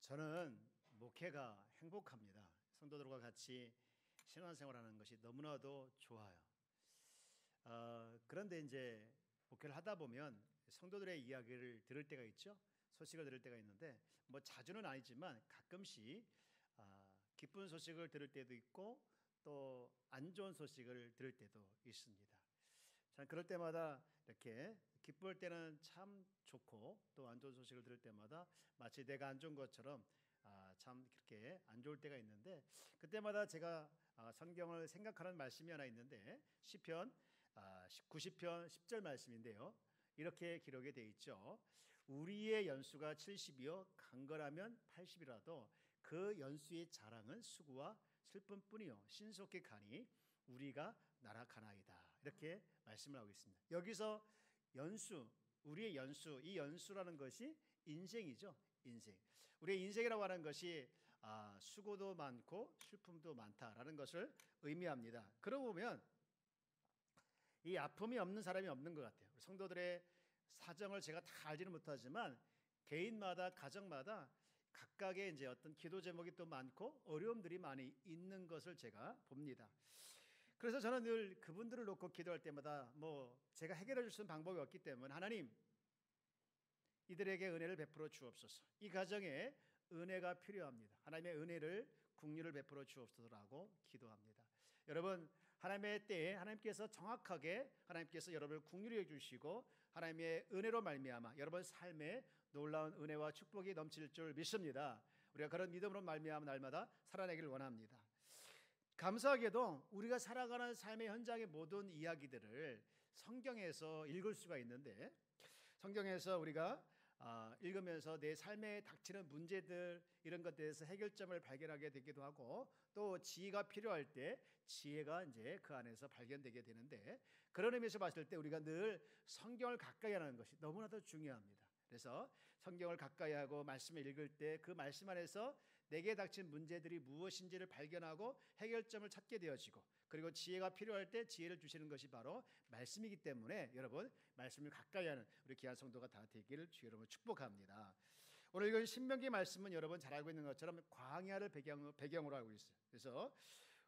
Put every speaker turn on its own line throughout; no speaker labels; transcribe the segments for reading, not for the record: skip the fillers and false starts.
저는 목회가 행복합니다. 성도들과 같이 신앙생활하는 것이 너무나도 좋아요. 그런데 이제 목회를 하다 보면 성도들의 이야기를 들을 때가 있죠. 소식을 들을 때가 있는데 뭐 자주는 아니지만 가끔씩 기쁜 소식을 들을 때도 있고 또 안 좋은 소식을 들을 때도 있습니다. 참 그럴 때마다 이렇게 기쁠 때는 참 좋고 또 안 좋은 소식을 들을 때마다 마치 내가 안 좋은 것처럼 참 그렇게 안 좋을 때가 있는데, 그때마다 제가 성경을 생각하는 말씀이 하나 있는데 시편 90편 10절 말씀인데요. 이렇게 기록이 되어 있죠. 우리의 연수가 70이요 강건하면 80이라도 그 연수의 자랑은 수고와 슬픔뿐이요 신속히 가니 우리가 날아가나이다. 이렇게 말씀을 하고 있습니다. 여기서 연수, 우리의 연수, 이 연수라는 것이 인생이죠. 인생. 우리의 인생이라고 하는 것이 수고도 많고 슬픔도 많다라는 것을 의미합니다. 그러고 보면 이 아픔이 없는 사람이 없는 것 같아요. 성도들의 사정을 제가 다 알지는 못하지만 개인마다 가정마다 각각의 이제 어떤 기도 제목이 또 많고 어려움들이 많이 있는 것을 제가 봅니다. 그래서 저는 늘 그분들을 놓고 기도할 때마다 뭐 제가 해결해 줄 수 있는 방법이 없기 때문에 하나님 이들에게 은혜를 베풀어 주옵소서. 이 가정에 은혜가 필요합니다. 하나님의 은혜를 긍휼을 베풀어 주옵소서라고 기도합니다. 여러분 하나님의 때에 하나님께서 정확하게 하나님께서 여러분을 긍휼히 해주시고 하나님의 은혜로 말미암아 여러분 삶에 놀라운 은혜와 축복이 넘칠 줄 믿습니다. 우리가 그런 믿음으로 말미암아 날마다 살아내기를 원합니다. 감사하게도 우리가 살아가는 삶의 현장의 모든 이야기들을 성경에서 읽을 수가 있는데, 성경에서 우리가 읽으면서 내 삶에 닥치는 문제들 이런 것들에 대해서 해결점을 발견하게 되기도 하고 또 지혜가 필요할 때 지혜가 이제 그 안에서 발견되게 되는데, 그런 의미에서 봤을 때 우리가 늘 성경을 가까이 하는 것이 너무나도 중요합니다. 그래서 성경을 가까이 하고 말씀을 읽을 때 그 말씀 안에서 내게 닥친 문제들이 무엇인지를 발견하고 해결점을 찾게 되어지고, 그리고 지혜가 필요할 때 지혜를 주시는 것이 바로 말씀이기 때문에 여러분 말씀을 가까이 하는 우리 귀한 성도가 다 되기를 주 여러분 축복합니다. 오늘 읽은 신명기 말씀은 여러분 잘 알고 있는 것처럼 광야를 배경으로 알고 있어요. 그래서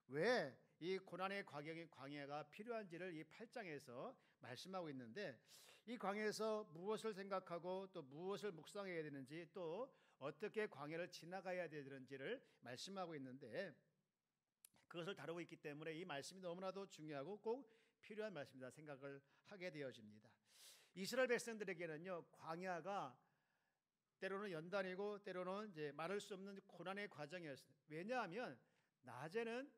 왜 이 고난의 광야가 필요한지를 이 8장에서 말씀하고 있는데, 이 광야에서 무엇을 생각하고 또 무엇을 묵상해야 되는지 또 어떻게 광야를 지나가야 되는지를 말씀하고 있는데, 그것을 다루고 있기 때문에 이 말씀이 너무나도 중요하고 꼭 필요한 말씀이다 생각을 하게 되어집니다. 이스라엘 백성들에게는요 광야가 때로는 연단이고 때로는 이제 말할 수 없는 고난의 과정이었습니다. 왜냐하면 낮에는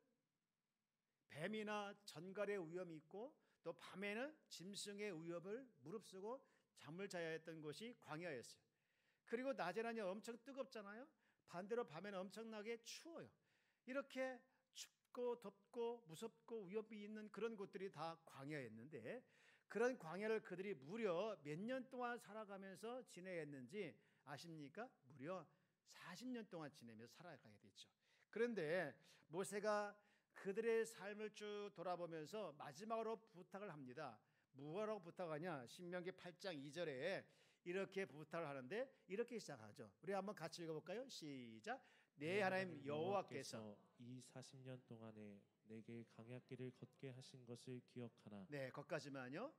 뱀이나 전갈의 위험이 있고 또 밤에는 짐승의 위협을 무릅쓰고 잠을 자야 했던 곳이 광야였어요. 그리고 낮에는 엄청 뜨겁잖아요. 반대로 밤에는 엄청나게 추워요. 이렇게 춥고 덥고 무섭고 위협이 있는 그런 곳들이 다 광야였는데, 그런 광야를 그들이 무려 몇 년 동안 살아가면서 지내야 했는지 아십니까? 무려 40년 동안 지내면서 살아가게 됐죠. 그런데 모세가 그들의 삶을 쭉 돌아보면서 마지막으로 부탁을 합니다. 무엇라고 부탁하냐? 신명기 8장 2절에 이렇게 부탁을 하는데 이렇게 시작하죠. 우리 한번 같이 읽어볼까요? 시작. 내 하나님 여호와께서
이 40년 동안에 내게 광야길을 걷게 하신 것을 기억하나.
네, 거기까지만요.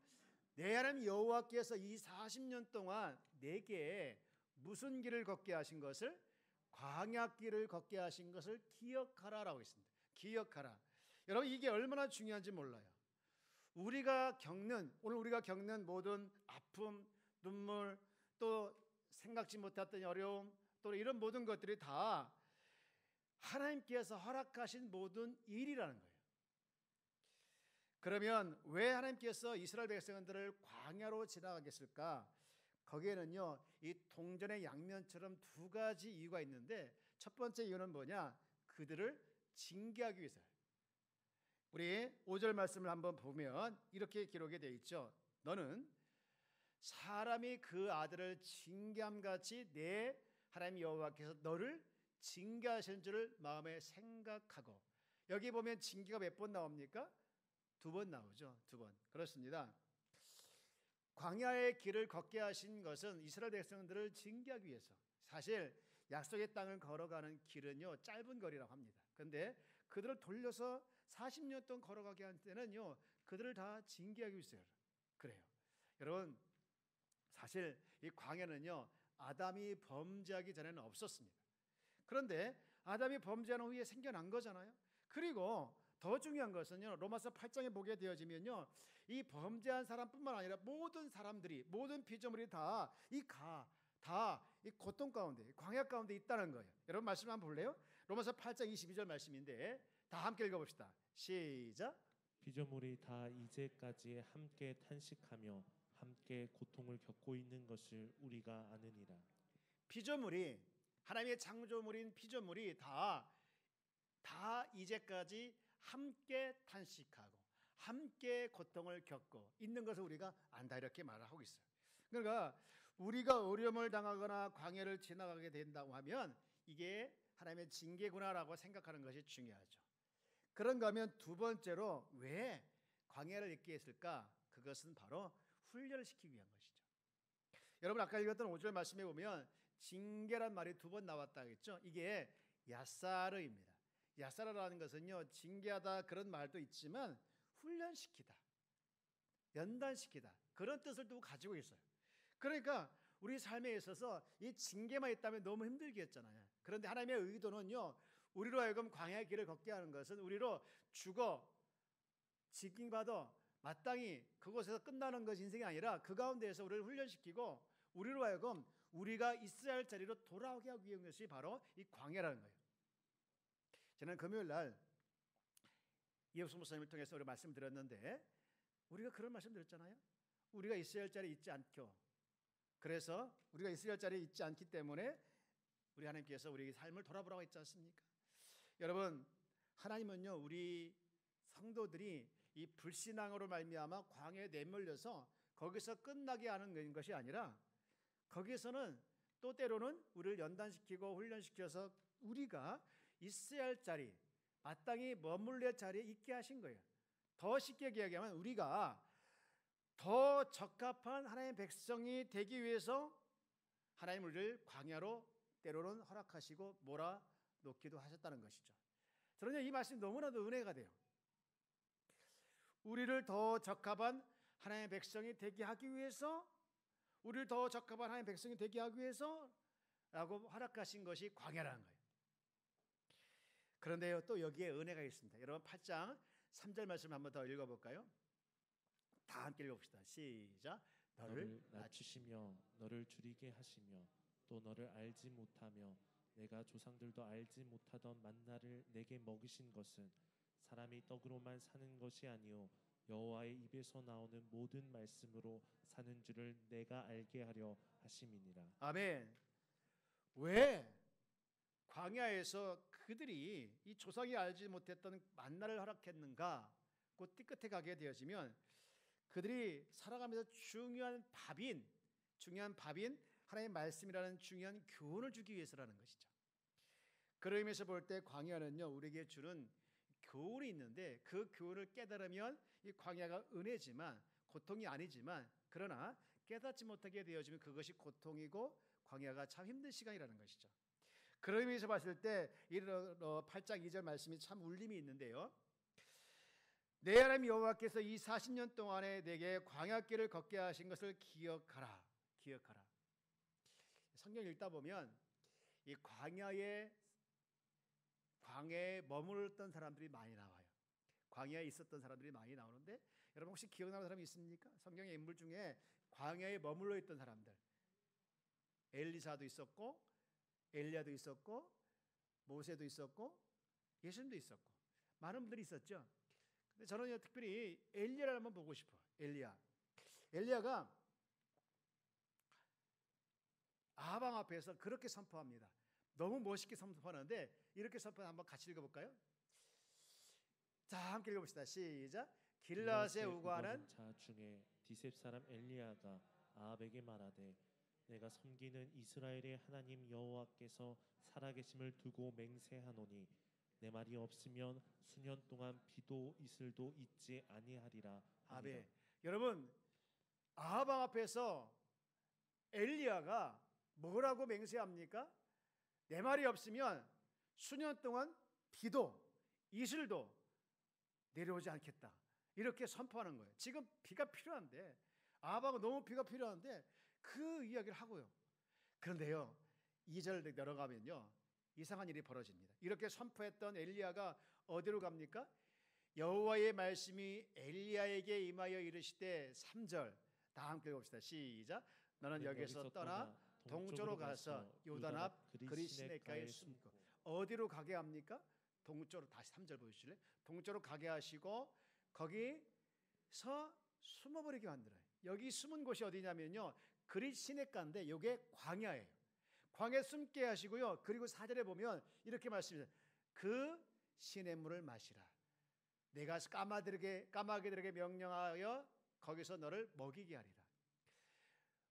내 하나님 여호와께서 이 40년 동안 내게 무슨 길을 걷게 하신 것을? 광야길을 걷게 하신 것을 기억하라라고 했습니다. 기억하라. 여러분 이게 얼마나 중요한지 몰라요. 오늘 우리가 겪는 모든 아픔, 눈물, 또 생각지 못했던 어려움, 또 이런 모든 것들이 다 하나님께서 허락하신 모든 일이라는 거예요. 그러면 왜 하나님께서 이스라엘 백성들을 광야로 지나가게 했을까? 거기에는요 이 동전의 양면처럼 두 가지 이유가 있는데, 첫 번째 이유는 뭐냐? 그들을 징계하기 위해서예요. 우리 5절 말씀을 한번 보면 이렇게 기록이 되어 있죠. 너는 사람이 그 아들을 징계함같이 내 하나님 여호와께서 너를 징계하신 줄을 마음에 생각하고. 여기 보면 징계가 몇 번 나옵니까? 2번 나오죠. 2번. 그렇습니다. 광야의 길을 걷게 하신 것은 이스라엘 백성들을 징계하기 위해서, 사실 약속의 땅을 걸어가는 길은요 짧은 거리라고 합니다. 그런데 그들을 돌려서 40년 동안 걸어가게 한 때는요 그들을 다 징계하기 위해서요. 그래요. 여러분 사실 이 광야는요 아담이 범죄하기 전에는 없었습니다. 그런데 아담이 범죄한 후에 생겨난 거잖아요. 그리고 더 중요한 것은요 로마서 8장에 보게 되어지면요 이 범죄한 사람뿐만 아니라 모든 사람들이 모든 피조물이 다 이 고통 가운데 광야 가운데 있다는 거예요. 여러분 말씀 한번 볼래요? 로마서 8장 22절 말씀인데 다 함께 읽어봅시다. 시작.
피조물이 다 이제까지 함께 탄식하며 함께 고통을 겪고 있는 것을 우리가 아느니라.
피조물이 하나님의 창조물인 피조물이 다 이제까지 함께 탄식하고 함께 고통을 겪고 있는 것을 우리가 안다 이렇게 말하고 있어요. 그러니까 우리가 어려움을 당하거나 광야를 지나가게 된다고 하면 이게 하나님의 징계구나라고 생각하는 것이 중요하죠. 그런가 하면 두 번째로 왜 광야를 있게 했을까? 그것은 바로 훈련을 시키기 위한 것이죠. 여러분 아까 읽었던 5절 말씀에 보면 징계란 말이 두 번 나왔다 했죠. 이게 야사르입니다. 야사르라는 것은요 징계하다 그런 말도 있지만 훈련시키다, 연단시키다 그런 뜻을 또 가지고 있어요. 그러니까 우리 삶에 있어서 이 징계만 있다면 너무 힘들겠잖아요. 그런데 하나님의 의도는요 우리로 하여금 광야의 길을 걷게 하는 것은 우리로 죽어 징계받아 마땅히 그곳에서 끝나는 것이 인생이 아니라 그 가운데에서 우리를 훈련시키고 우리로 하여금 우리가 있어야 할 자리로 돌아오게 하기 위한 것이 바로 이 광야라는 거예요. 저는 금요일 날 이혁수 목사님을 통해서 우리 말씀드렸는데 우리가 그런 말씀 드렸잖아요. 우리가 있어야 할 자리에 있지 않고 그래서 우리가 있어야 할 자리에 있지 않기 때문에 우리 하나님께서 우리의 삶을 돌아보라고 했지 않습니까? 여러분 하나님은요 우리 성도들이 이 불신앙으로 말미암아 광야에 내몰려서 거기서 끝나게 하는 것이 아니라 거기에서는 또 때로는 우리를 연단시키고 훈련시켜서 우리가 있어야 할 자리 마땅히 머물러 자리에 있게 하신 거예요. 더 쉽게 이야기하면 우리가 더 적합한 하나님의 백성이 되기 위해서 하나님 우리를 광야로 때로는 허락하시고 몰아놓기도 하셨다는 것이죠. 저는 이 말씀이 너무나도 은혜가 돼요. 우리를 더 적합한 하나님의 백성이 되게 하기 위해서 우리를 더 적합한 하나님의 백성이 되게 하기 위해서 라고 허락하신 것이 광야라는 거예요. 그런데요 또 여기에 은혜가 있습니다. 여러분 8장 3절 말씀 한번 더 읽어볼까요? 다 함께 읽어봅시다. 시작.
너를 낮추시며 너를 줄이게 하시며 또 너를 알지 못하며 내가 조상들도 알지 못하던 만나를 내게 먹이신 것은 사람이 떡으로만 사는 것이 아니요 여호와의 입에서 나오는 모든 말씀으로 사는 줄을 내가 알게 하려 하심이니라.
아멘. 왜 광야에서 그들이 이 조상이 알지 못했던 만나를 허락했는가? 그 끝에 가게 되어지면 그들이 살아가면서 중요한 밥인 하나님의 말씀이라는 중요한 교훈을 주기 위해서라는 것이죠. 그런 의미에서 볼 때 광야는요 우리에게 주는 교훈이 있는데 그 교훈을 깨달으면 이 광야가 은혜지만 고통이 아니지만 그러나 깨닫지 못하게 되어지면 그것이 고통이고 광야가 참 힘든 시간이라는 것이죠. 그런 의미에서 봤을 때 8장 2절 말씀이 참 울림이 있는데요. 내 하나님 여호와께서 이 40년 동안에 내게 광야길을 걷게 하신 것을 기억하라. 성경 읽다 보면 이 광야에 머물렀던 사람들이 많이 나와요. 광야에 있었던 사람들이 많이 나오는데 여러분 혹시 기억나는 사람이 있습니까? 성경의 인물 중에 광야에 머물러 있던 사람들 엘리사도 있었고 엘리야도 있었고 모세도 있었고 예수님도 있었고 많은 분들이 있었죠. 근데 저는 특별히 엘리야를 한번 보고 싶어요. 엘리야가 아방 앞에서 그렇게 선포합니다. 너무 멋있게 선포하는데 이렇게 선포 한번 같이 읽어볼까요? 자 함께 읽어봅시다. 시작. 길라앗에 우거하는
자 중에 디셉 사람 엘리야가 아합에게 말하되 내가 섬기는 이스라엘의 하나님 여호와께서 살아계심을 두고 맹세하노니 내 말이 없으면 수년 동안 비도 이슬도 있지 아니하리라.
아멘. 여러분 아합 앞에서 엘리야가 뭐라고 맹세합니까? 내 말이 없으면 수년 동안 비도 이슬도 내려오지 않겠다. 이렇게 선포하는 거예요. 지금 비가 필요한데, 아하바가 너무 비가 필요한데 그 이야기를 하고요. 그런데요, 2절 내려가면요, 이상한 일이 벌어집니다. 이렇게 선포했던 엘리야가 어디로 갑니까? 여호와의 말씀이 엘리야에게 임하여 이르시되 3절 다 함께 봅시다. 시작. 너는 여기서 떠나 동쪽으로 가서 요단 앞 그리 시냇가에 숨고. 어디로 가게 합니까? 동쪽으로. 다시 3절 보실래요? 동쪽으로 가게 하시고 거기서 숨어버리게 만들어요. 여기 숨은 곳이 어디냐면요, 그리 시냇가인데 이게 광야예요. 광야에 숨게 하시고요. 그리고 4절에 보면 이렇게 말씀해요. 그 시냇물을 마시라. 내가 까마귀들에게 명령하여 거기서 너를 먹이게 하리라.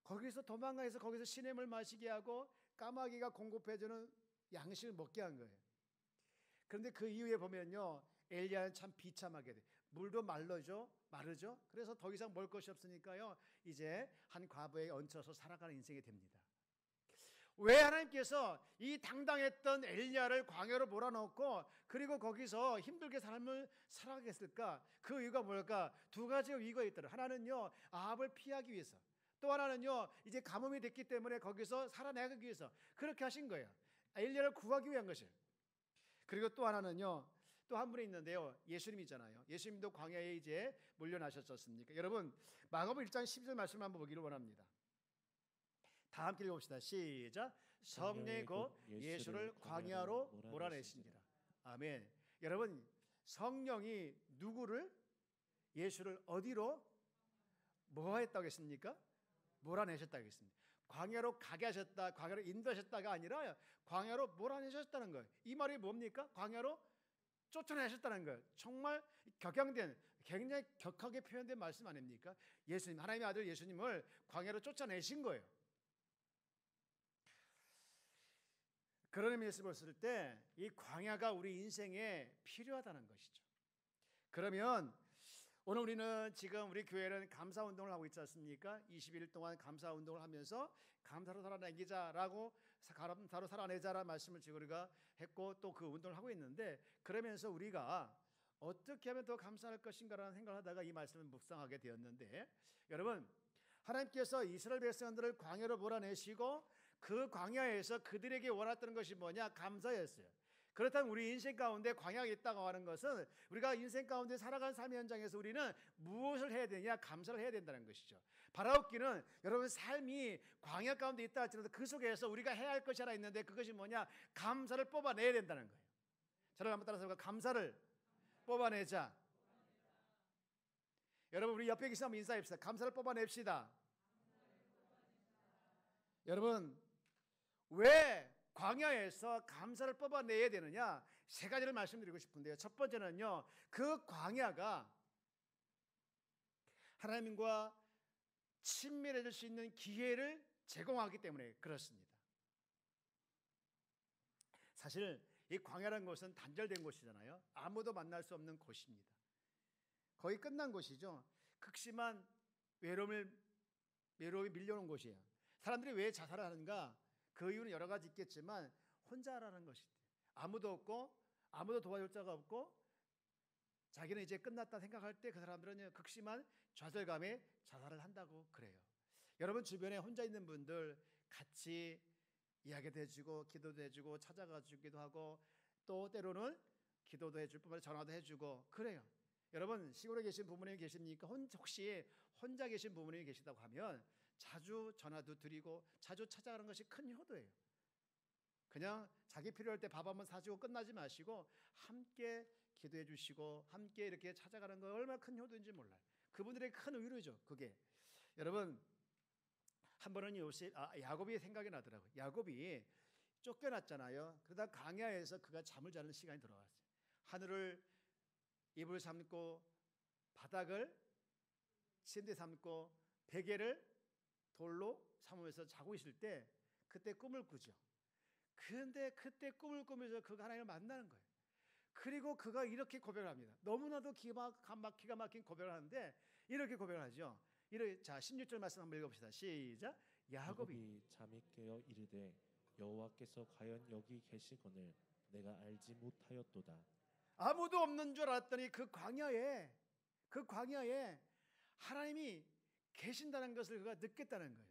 거기서 도망가서 거기서 시냇물 마시게 하고 까마귀가 공급해주는 양식을 먹게 한 거예요. 그런데 그 이후에 보면요, 엘리야는 참 비참하게 돼. 물도 마르죠. 그래서 더 이상 먹을 것이 없으니까요, 이제 한 과부에 얹혀서 살아가는 인생이 됩니다. 왜 하나님께서 이 당당했던 엘리야를 광야로 몰아넣고 그리고 거기서 힘들게 삶을 살아가게 했을까? 그 이유가 뭘까? 두 가지의 이유가 있더라. 하나는요, 아합을 피하기 위해서. 또 하나는요, 이제 가뭄이 됐기 때문에 거기서 살아내기 위해서 그렇게 하신 거예요. 엘리야를 구하기 위한 것이에요. 그리고 또 하나는요, 또 한 분이 있는데요, 예수님이잖아요. 예수님도 광야에 이제 물려나셨었습니까? 여러분, 마가복음 1장 12절 말씀 한번 보기를 원합니다. 다 함께 읽어봅시다. 시작. 성령이 곧 예수를 광야로 몰아내시니라. 아멘. 여러분, 성령이 누구를, 예수를 어디로 뭐했다고 했습니까? 몰아내셨다고 했습니다. 광야로 가게 하셨다, 광야로 인도하셨다가 아니라 광야로 몰아내셨다는 거예요. 이 말이 뭡니까? 광야로 쫓아내셨다는 거예요. 정말 격양된, 굉장히 격하게 표현된 말씀 아닙니까? 예수님, 하나님의 아들 예수님을 광야로 쫓아내신 거예요. 그런 의미에서 봤을 때 이 광야가 우리 인생에 필요하다는 것이죠. 그러면 오늘 우리는 지금 우리 교회는 감사 운동을 하고 있지 않습니까? 21일 동안 감사 운동을 하면서 감사로 살아내자라고, 감사로 살아내자라는 말씀을 지금 우리가 했고 또 그 운동을 하고 있는데, 그러면서 우리가 어떻게 하면 더 감사할 것인가라는 생각을 하다가 이 말씀을 묵상하게 되었는데, 여러분, 하나님께서 이스라엘 백성들을 광야로 몰아내시고 그 광야에서 그들에게 원했던 것이 뭐냐? 감사였어요. 그렇다면 우리 인생 가운데 광야가 있다고 하는 것은 우리가 인생 가운데 살아가는 삶의 현장에서 우리는 무엇을 해야 되냐? 감사를 해야 된다는 것이죠. 바라옵기는 여러분 삶이 광야 가운데 있다 할지라도 그 속에서 우리가 해야 할 것이 하나 있는데 그것이 뭐냐? 감사를 뽑아내야 된다는 거예요. 저를 한번 따라서 감사를 뽑아내자. 여러분, 우리 옆에 계신 한번 인사합시다. 감사를 뽑아냅시다. 여러분, 왜 광야에서 감사를 뽑아내야 되느냐? 세 가지를 말씀드리고 싶은데요. 첫 번째는요, 그 광야가 하나님과 친밀해질 수 있는 기회를 제공하기 때문에 그렇습니다. 사실 이 광야라는 곳은 단절된 곳이잖아요. 아무도 만날 수 없는 곳입니다. 거의 끝난 곳이죠. 극심한 외로움이 밀려오는 곳이에요. 사람들이 왜 자살을 하는가? 그 이유는 여러 가지 있겠지만 혼자라는 것이죠. 아무도 없고 아무도 도와줄 자가 없고 자기는 이제 끝났다 생각할 때 그 사람들은 극심한 좌절감에 자살을 한다고 그래요. 여러분 주변에 혼자 있는 분들 같이 이야기도 해주고 기도도 해주고 찾아가 주기도 하고 또 때로는 기도도 해줄 뿐만 아니라 전화도 해주고 그래요. 여러분 시골에 계신 부모님이 계십니까? 혹시 혼자 계신 부모님이 계시다고 하면 자주 전화도 드리고 자주 찾아가는 것이 큰 효도예요. 그냥 자기 필요할 때 밥 한번 사주고 끝나지 마시고 함께 기도해 주시고 함께 이렇게 찾아가는 거 얼마나 큰 효도인지 몰라요. 그분들의 큰 의료죠. 그게 여러분 한 번은 야곱이 생각이 나더라고요. 야곱이 쫓겨났잖아요. 그러다 광야에서 그가 잠을 자는 시간이 들어왔어요. 하늘을 이불 삼고 바닥을 침대 삼고 베개를 돌로 삼으면서 자고 있을 때 그때 꿈을 꾸죠. 그런데 그때 꿈을 꾸면서 그가 하나님을 만나는 거예요. 그리고 그가 이렇게 고백을 합니다. 너무나도 기가 막힌 고백을 하는데 이렇게 고백을 하죠. 자 16절 말씀 한번 읽어봅시다. 시작. 야곱이
잠이 깨어 이르되 여호와께서 과연 여기 계시거늘 내가 알지 못하였도다.
아무도 없는 줄 알았더니 그 광야에 하나님이 계신다는 것을 그가 느꼈다는 거예요.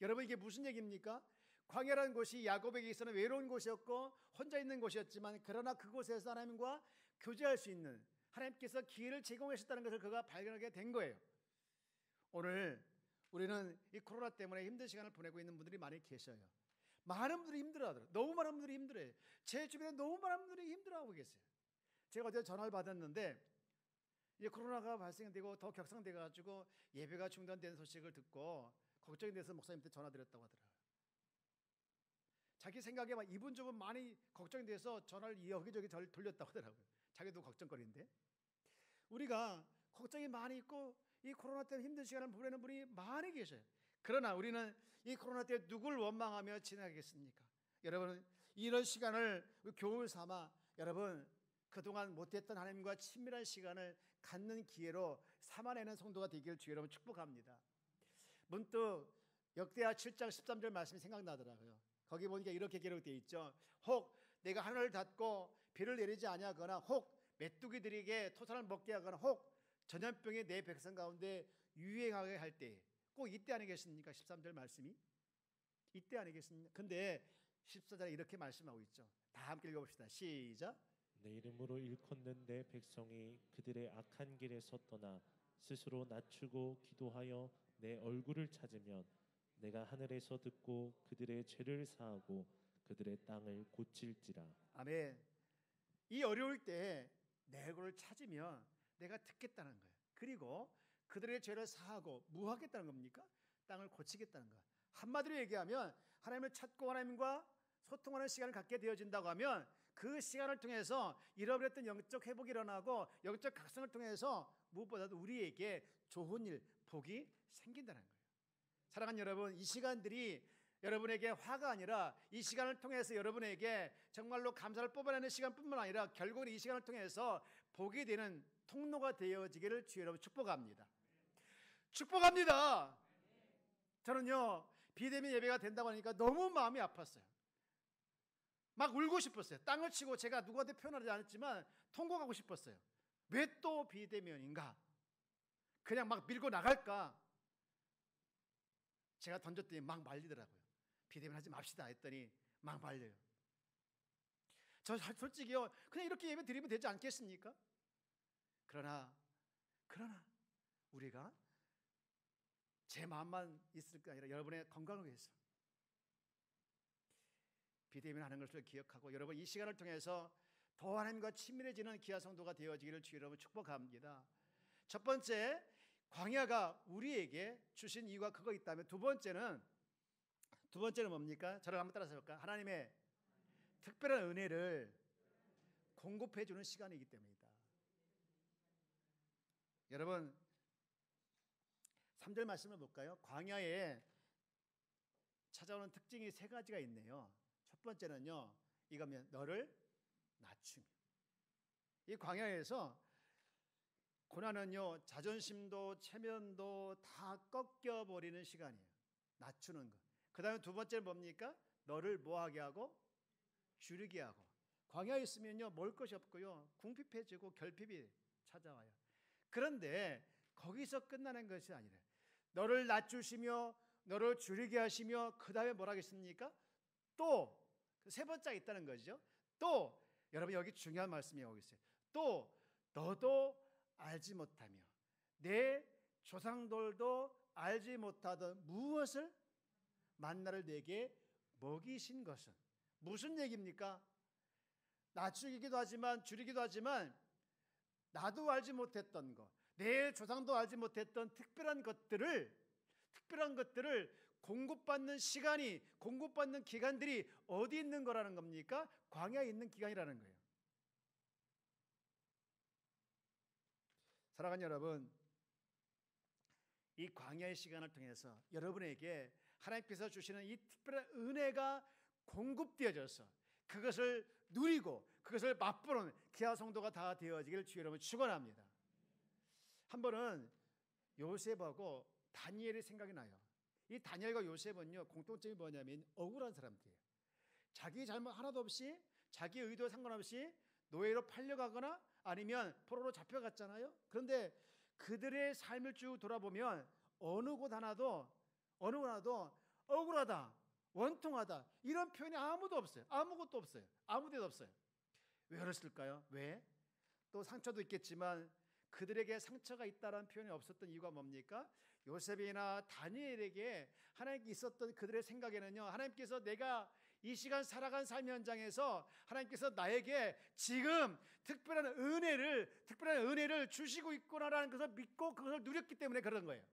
여러분, 이게 무슨 얘기입니까? 광야라는 곳이 야곱에게 있어서는 외로운 곳이었고 혼자 있는 곳이었지만, 그러나 그곳에서 하나님과 교제할 수 있는, 하나님께서 기회를 제공하셨다는 것을 그가 발견하게 된 거예요. 오늘 우리는 이 코로나 때문에 힘든 시간을 보내고 있는 분들이 많이 계셔요. 많은 분들이 힘들어하더라고요. 너무 많은 분들이 힘들어해요. 제 주변에 너무 많은 분들이 힘들어하고 계세요. 제가 어제 전화를 받았는데, 이제 코로나가 발생되고 더 격상돼가지고 예배가 중단된 소식을 듣고 걱정이 돼서 목사님한테 전화드렸다고 하더라고요. 자기 생각에 막 이분저분 많이 걱정이 돼서 전화를 여기저기 돌렸다고 하더라고요. 자기도 걱정거리인데, 우리가 걱정이 많이 있고 이 코로나 때문에 힘든 시간을 보내는 분이 많이 계셔요. 그러나 우리는 이 코로나 때 누굴 원망하며 지나가겠습니까? 여러분, 이런 시간을 교훈 삼아 여러분 그동안 못했던 하나님과 친밀한 시간을 갖는 기회로 삼아내는 성도가 되기를 주여 여러분 축복합니다. 문득 역대하 7장 13절 말씀이 생각나더라고요. 거기 보니까 이렇게 기록되어 있죠. 혹 내가 하늘을 닫고 비를 내리지 아니하거나, 혹 메뚜기들에게 토산을 먹게 하거나, 혹 전염병이 내 백성 가운데 유행하게 할 때, 꼭 이때 아니겠습니까? 13절 말씀이 이때 아니겠습니까? 근데 14절에 이렇게 말씀하고 있죠. 다 함께 읽어봅시다. 시작.
내 이름으로 일컫는 내 백성이 그들의 악한 길에서 떠나 스스로 낮추고 기도하여 내 얼굴을 찾으면 내가 하늘에서 듣고 그들의 죄를 사하고 그들의 땅을 고칠지라.
아멘. 이 어려울 때 내 얼굴을 찾으면 내가 듣겠다는 거예요. 그리고 그들의 죄를 사하고 뭐 하겠다는 겁니까? 땅을 고치겠다는 거예요. 한마디로 얘기하면 하나님을 찾고 하나님과 소통하는 시간을 갖게 되어진다고 하면, 그 시간을 통해서 잃어버렸던 영적 회복이 일어나고 영적 각성을 통해서 무엇보다도 우리에게 좋은 일, 복이 생긴다는 거예요. 사랑하는 여러분, 이 시간들이 여러분에게 화가 아니라 이 시간을 통해서 여러분에게 정말로 감사를 뽑아내는 시간뿐만 아니라 결국은 이 시간을 통해서 복이 되는 통로가 되어지기를 주여 여러분 축복합니다. 축복합니다. 저는요, 비대면 예배가 된다고 하니까 너무 마음이 아팠어요. 막 울고 싶었어요. 땅을 치고, 제가 누구한테 표현하지 않았지만 통곡하고 싶었어요. 왜 또 비대면인가? 그냥 막 밀고 나갈까? 제가 던졌더니 막 말리더라고요. 비대면 하지 맙시다 했더니 막 말려요. 저 솔직히요, 그냥 이렇게 예배 드리면 되지 않겠습니까? 그러나 우리가 제 마음만 있을 게 아니라 여러분의 건강을 위해서 비대면 하는 것을 기억하고, 여러분 이 시간을 통해서 더 하나님과 친밀해지는 귀한 성도가 되어지기를 주여 여러분 축복합니다. 첫 번째, 광야가 우리에게 주신 이유가 그거 있다면, 두 번째는 뭡니까? 저를 한번 따라서 해볼까? 하나님의 특별한 은혜를 공급해 주는 시간이기 때문이다. 여러분 3절 말씀을 볼까요? 광야에 찾아오는 특징이 세 가지가 있네요. 첫 번째는요, 이거면 너를 낮추며. 이 광야에서 고난은요, 자존심도 체면도 다 꺾여버리는 시간이에요. 낮추는 것. 그 다음에 두 번째는 뭡니까? 너를 뭐하게 하고? 줄이게 하고. 광야에 있으면요, 먹을 것이 없고요, 궁핍해지고 결핍이 찾아와요. 그런데 거기서 끝나는 것이 아니라 너를 낮추시며 너를 줄이게 하시며, 그 다음에 뭐라 하겠습니까? 또 세 번째가 있다는 거죠. 또 여러분 여기 중요한 말씀이 여기 있어요. 또 너도 알지 못하며 내 조상들도 알지 못하던 무엇을? 만나를 내게 먹이신 것은. 무슨 얘기입니까? 낮추기도 하지만 줄이기도 하지만 나도 알지 못했던 것, 내 조상도 알지 못했던 특별한 것들을 공급받는 시간이, 공급받는 기간들이 어디 있는 거라는 겁니까? 광야에 있는 기간이라는 거예요. 사랑하는 여러분, 이 광야의 시간을 통해서 여러분에게 하나님께서 주시는 이 특별한 은혜가 공급되어져서 그것을 누리고 그것을 맛보는 귀한 성도가 다 되어지기를 주여 여러분 축원합니다. 한 번은 요셉하고 다니엘이 생각이 나요. 이 다니엘과 요셉은요, 공통점이 뭐냐면 억울한 사람들이에요. 자기 잘못 하나도 없이 자기 의도에 상관없이 노예로 팔려가거나 아니면 포로로 잡혀갔잖아요. 그런데 그들의 삶을 쭉 돌아보면 어느 곳 하나도 억울하다, 원통하다 이런 표현이 아무도 없어요. 아무것도 없어요. 아무 데도 없어요. 왜 그랬을까요? 왜? 또 상처도 있겠지만 그들에게 상처가 있다라는 표현이 없었던 이유가 뭡니까? 요셉이나 다니엘에게 하나님께 있었던 그들의 생각에는요, 하나님께서 내가 이 시간 살아간 삶 현장에서 하나님께서 나에게 지금 특별한 은혜를 주시고 있구나라는 것을 믿고 그것을 누렸기 때문에 그런 거예요.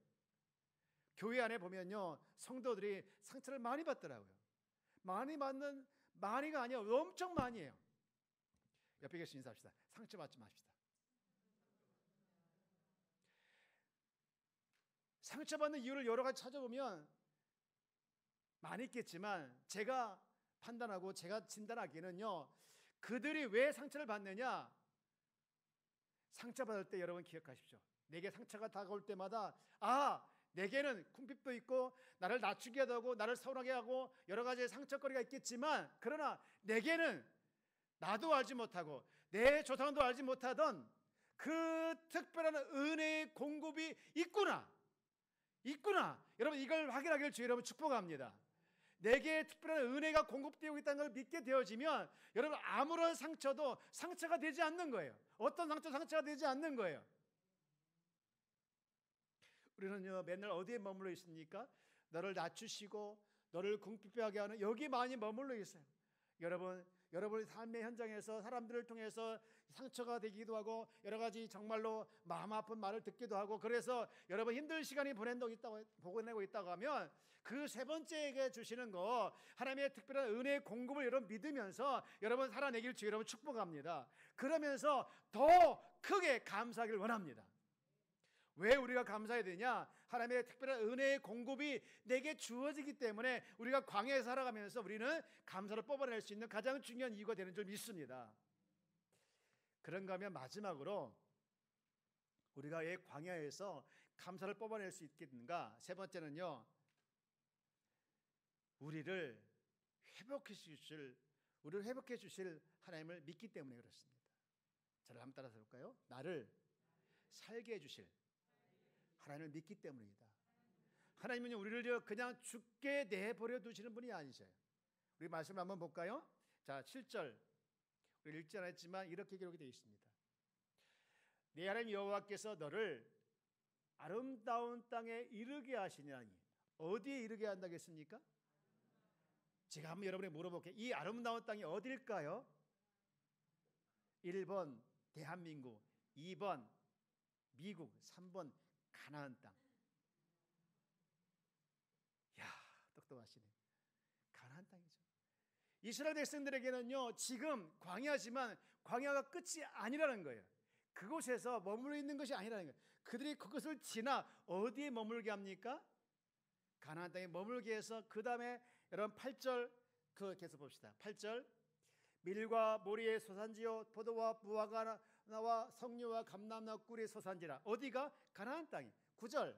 교회 안에 보면요, 성도들이 상처를 많이 받더라고요. 많이 받는, 많이가 아니에요. 엄청 많이 해요. 옆에 계신 인사합시다. 상처받지 맙시다. 상처받는 이유를 여러 가지 찾아보면 많이 있겠지만 제가 판단하고 제가 진단하기에는요, 그들이 왜 상처를 받느냐, 상처받을 때 여러분 기억하십시오. 내게 상처가 다가올 때마다 내게는 궁핍도 있고 나를 낮추게 하고 나를 서운하게 하고 여러 가지의 상처거리가 있겠지만, 그러나 내게는 나도 알지 못하고 내 조상도 알지 못하던 그 특별한 은혜의 공급이 있구나. 여러분, 이걸 확인하기를 주여 여러분 축복합니다. 내게 특별한 은혜가 공급되고 있다는 걸 믿게 되어지면 여러분 아무런 상처도 상처가 되지 않는 거예요. 어떤 상처가 되지 않는 거예요. 우리는요, 맨날 어디에 머물러 있습니까? 너를 낮추시고 너를 궁핍하게 하는 여기 많이 머물러 있어요. 여러분의 삶의 현장에서 사람들을 통해서 상처가 되기도 하고 여러 가지 정말로 마음 아픈 말을 듣기도 하고, 그래서 여러분 힘든 시간이 보내고 있다고 하면 그 세 번째에게 주시는 거, 하나님의 특별한 은혜의 공급을 여러분 믿으면서 여러분 살아내길 주여 여러분 축복합니다. 그러면서 더 크게 감사하기를 원합니다. 왜 우리가 감사해야 되냐? 하나님의 특별한 은혜의 공급이 내게 주어지기 때문에 우리가 광야에 살아가면서 우리는 감사를 뽑아낼 수 있는 가장 중요한 이유가 되는 줄 믿습니다. 그런가 하면 마지막으로 우리가 이 광야에서 감사를 뽑아낼 수 있겠는가? 세 번째는요, 우리를 회복해 주실 하나님을 믿기 때문에 그렇습니다. 저를 한번 따라서 볼까요? 나를 살게 해주실 하나님을 믿기 때문입니다. 하나님은 우리를 그냥 죽게 내버려 두시는 분이 아니셔요. 우리 말씀을 한번 볼까요? 자, 7절 우리 읽지 않았지만 이렇게 기록이 되어 있습니다. 네 하나님 여호와께서 너를 아름다운 땅에 이르게 하시냐니. 어디에 이르게 한다고 했습니까? 제가 한번 여러분에게 물어볼게요. 이 아름다운 땅이 어딜까요? 1번 대한민국, 2번 미국, 3번 가나안 땅. 야, 똑똑하시네. 가나안 땅이죠. 이스라엘 백성들에게는요, 지금 광야지만 광야가 끝이 아니라는 거예요. 그곳에서 머물러 있는 것이 아니라는 거예요. 그들이 그것을 지나 어디에 머물게 합니까? 가나안 땅에 머물게 해서 그 다음에 여러분 8절 계속 봅시다. 8절 밀과 모리의 소산지요 포도와 무화과 나와 석류와 감람나무 꿀의 소산지라. 어디가? 가나안 땅이. 9절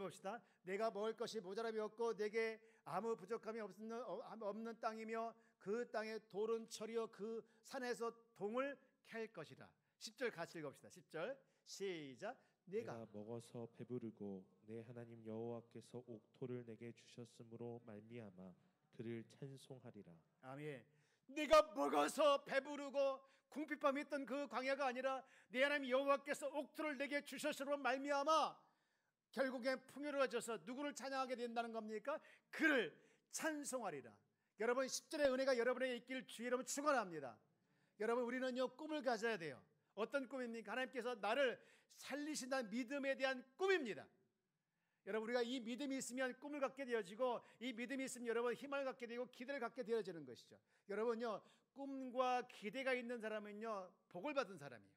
봅시다. 내가 먹을 것이 모자람이 없고 내게 아무 부족함이 없는 땅이며 그 땅에 돌은 철이요 그 산에서 동을 캘 것이라. 10절 같이 읽읍시다. 10절 시작.
내가 먹어서 배부르고 내 하나님 여호와께서 옥토를 내게 주셨으므로 말미암아 그를 찬송하리라.
아멘. 네가 먹어서 배부르고 궁핍함이 있던 그 광야가 아니라 내 하나님 여호와께서 옥토를 내게 주셨으므로 말미암아 결국엔 풍요로워져서 누구를 찬양하게 된다는 겁니까? 그를 찬송하리라. 여러분 10절의 은혜가 여러분에게 있길 주의 여러분 축원합니다. 여러분 우리는요 꿈을 가져야 돼요. 어떤 꿈입니까? 하나님께서 나를 살리신다는 믿음에 대한 꿈입니다. 여러분 우리가 이 믿음이 있으면 꿈을 갖게 되어지고 이 믿음이 있으면 여러분 희망을 갖게 되고 기대를 갖게 되어지는 것이죠. 여러분요 꿈과 기대가 있는 사람은요 복을 받은 사람이에요.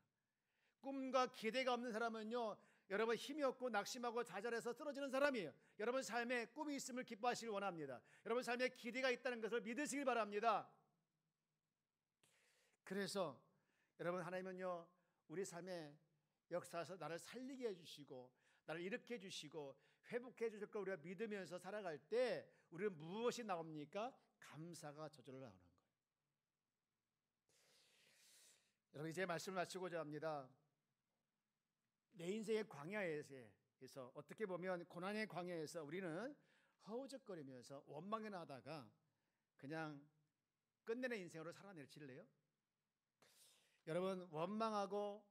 꿈과 기대가 없는 사람은요 여러분 힘이 없고 낙심하고 좌절해서 쓰러지는 사람이에요. 여러분 삶에 꿈이 있음을 기뻐하시길 원합니다. 여러분 삶에 기대가 있다는 것을 믿으시길 바랍니다. 그래서 여러분 하나님은요 우리 삶에 역사에서 나를 살리게 해주시고 나를 일으켜 해주시고 회복해 주실 걸 우리가 믿으면서 살아갈 때 우리는 무엇이 나옵니까? 감사가 저절로 나오는 거예요. 여러분, 이제 말씀을 마치고자 합니다. 내 인생의 광야에서 어떻게 보면 고난의 광야에서 우리는 허우적거리면서 원망이나 하다가 그냥 끝내는 인생으로 살아낼질래요? 여러분, 원망하고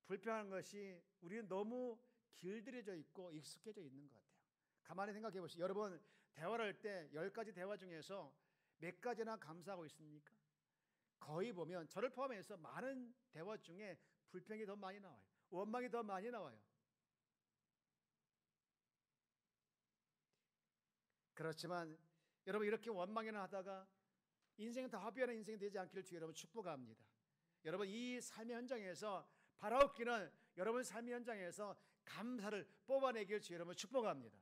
불평하는 것이 우리는 너무 길들여져 있고 익숙해져 있는 것 같아요. 가만히 생각해 보시죠. 여러분, 대화를 할 때 10가지 대화 중에서 몇 가지나 감사하고 있습니까? 거의 보면 저를 포함해서 많은 대화 중에 불평이 더 많이 나와요. 원망이 더 많이 나와요. 그렇지만 여러분, 이렇게 원망이나 하다가 인생은 다 화비하는 인생이 되지 않기를 주여 여러분 축복합니다. 여러분, 이 삶의 현장에서 바라옵기는 여러분 삶의 현장에서 감사를 뽑아내기를 주여 여러분 축복합니다.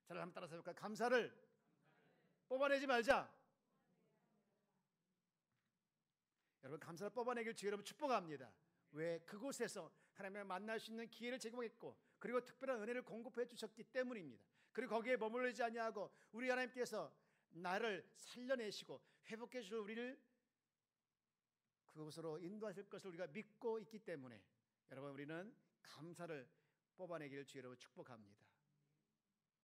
저를 한번 따라서 해볼까요? 감사를 뽑아내지 말자. 여러분, 감사를 뽑아내기를 주여 여러분 축복합니다. 왜? 그곳에서 하나님을 만날 수 있는 기회를 제공했고, 그리고 특별한 은혜를 공급해 주셨기 때문입니다. 그리고 거기에 머물르지 아니하고 우리 하나님께서 나를 살려내시고 회복해 주실 우리를 그곳으로 인도하실 것을 우리가 믿고 있기 때문에 여러분, 우리는 감사를 뽑아내기를 주여 여러분 축복합니다.